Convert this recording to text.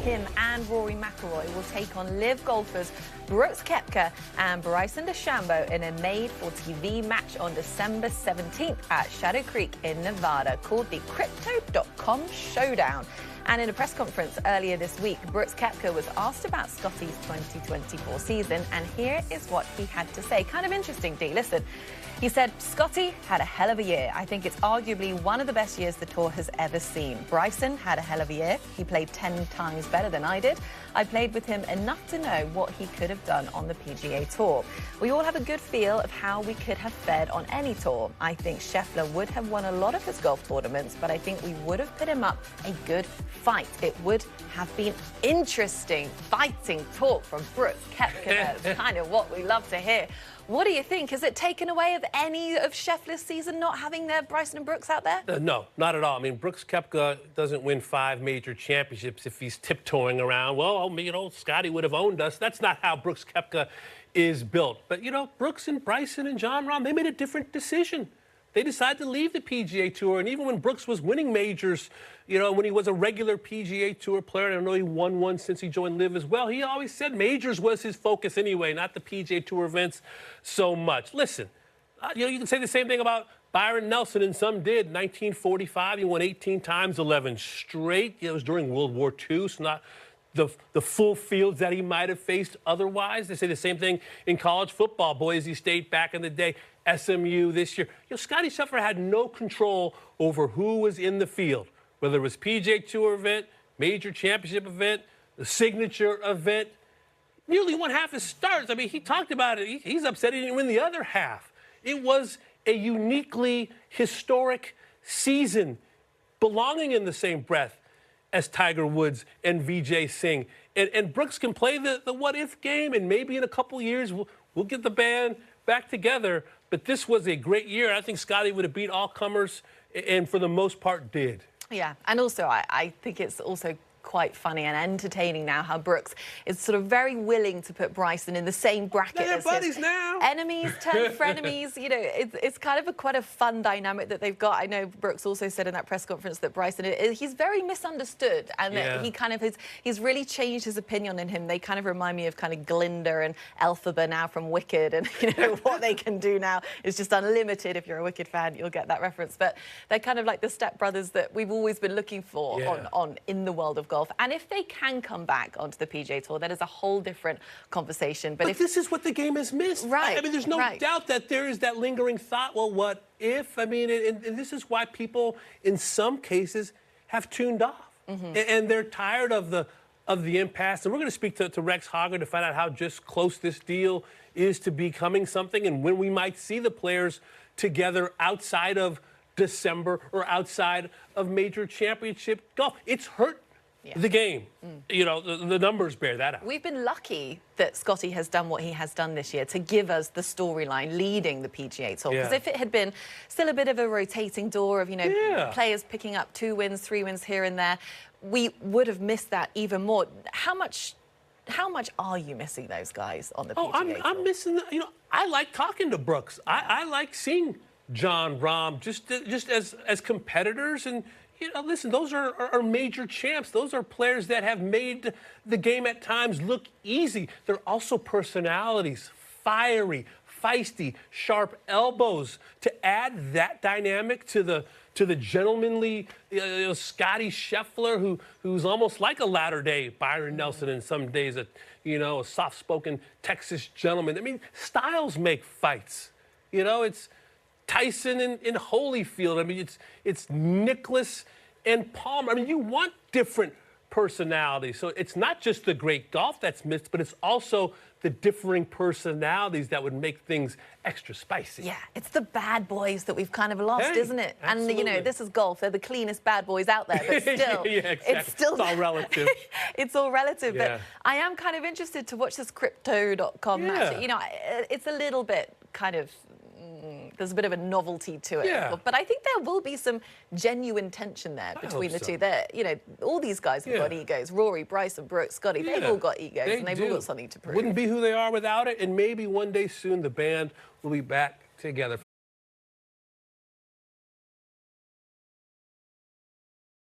him and Rory McIlroy will take on live golfers Brooks Koepka and Bryson DeChambeau in a made-for-TV match on December 17th at Shadow Creek in Nevada, called the Crypto.com Showdown. And in a press conference earlier this week, Brooks Koepka was asked about Scottie's 2024 season, and here is what he had to say. Kind of interesting, Dee. Listen. He said, Scottie had a hell of a year. I think it's arguably one of the best years the tour has ever seen. Bryson had a hell of a year. He played 10 times better than I did. I played with him enough to know what he could have done on the PGA Tour. We all have a good feel of how we could have fared on any tour. I think Scheffler would have won a lot of his golf tournaments, but I think we would have put him up a good fight. It would have been interesting fighting talk from Brooks Koepka. That's kind of what we love to hear. What do you think? Has it taken away of any of Scheffler's season not having their Bryson and Brooks out there? No, not at all. I mean, Brooks Koepka doesn't win 5 major championships if he's tiptoeing around. Well, you know, Scottie would have owned us. That's not how Brooks Koepka is built. But, you know, Brooks and Bryson and Jon Rahm, they made a different decision. They decided to leave the PGA Tour. And even when Brooks was winning majors, you know, when he was a regular PGA Tour player, and I know he won one since he joined LIV as well, he always said majors was his focus anyway, not the PGA Tour events so much. Listen, you know, you can say the same thing about Byron Nelson, and some did. 1945, he won 18 times, 11 straight. It was during World War II, so not the full fields that he might have faced otherwise. They say the same thing in college football. Boise State back in the day, SMU this year. You know, Scottie Scheffler had no control over who was in the field, whether it was PGA Tour event, major championship event, the signature event. Nearly one half his starts. I mean, he talked about it. He's upset he didn't win the other half. It was a uniquely historic season, belonging in the same breath as Tiger Woods and Vijay Singh. And Brooks can play the what-if game, and maybe in a couple years we'll get the band back together. But this was a great year. I think Scottie would have beat all comers, and for the most part did. Yeah, and also I think it's also quite funny and entertaining now how Brooks is sort of very willing to put Bryson in the same bracket They're as buddies his now. enemies turn frenemies. You know, it's kind of quite a fun dynamic that they've got. I know Brooks also said in that press conference that Bryson, he's very misunderstood, and that he kind of he's really changed his opinion on him. They kind of remind me of kind of Glinda and Elphaba now from Wicked, and you know what they can do now is just unlimited. If you're a Wicked fan, you'll get that reference. But they're kind of like the stepbrothers that we've always been looking for on in the world of golf. And if they can come back onto the PGA Tour, that is a whole different conversation. But if this is what the game has missed. Right. I mean, there's no doubt that there is that lingering thought, well, what if? I mean, and this is why people, in some cases, have tuned off. And they're tired of the impasse. And we're going to speak to Rex Hogger to find out how just close this deal is to becoming something, and when we might see the players together outside of December or outside of major championship golf. It's hurt the game. You know, the numbers bear that out. We've been lucky that Scottie has done what he has done this year to give us the storyline leading the PGA Tour. Because if it had been still a bit of a rotating door of, you know, players picking up 2 wins, 3 wins here and there, we would have missed that even more. How much are you missing those guys on the PGA Tour? I'm missing you know, I like talking to Brooks. I like seeing Jon Rahm just as competitors. And you know, listen, those are major champs. Those are players that have made the game at times look easy. They're also personalities, fiery, feisty, sharp elbows. To add that dynamic to the gentlemanly Scottie Scheffler, who's almost like a latter-day Byron Nelson, and some days a soft-spoken Texas gentleman. I mean, styles make fights. You know, it's Tyson and Holyfield. I mean, it's Nicklaus and Palmer. I mean, you want different personalities. So it's not just the great golf that's missed, but it's also the differing personalities that would make things extra spicy. Yeah, it's the bad boys that we've kind of lost, isn't it? Absolutely. And, you know, this is golf. They're the cleanest bad boys out there, but still. It's all relative. It's all relative. But I am kind of interested to watch this Crypto.com match. You know, it's a little bit kind of there's a bit of a novelty to it. Yeah. But I think there will be some genuine tension there between the two. They're, you know, all these guys have got egos. Rory, Bryson, Brooks, Scottie, they've all got egos, and they've all got something to prove. Wouldn't be who they are without it, and maybe one day soon the band will be back together.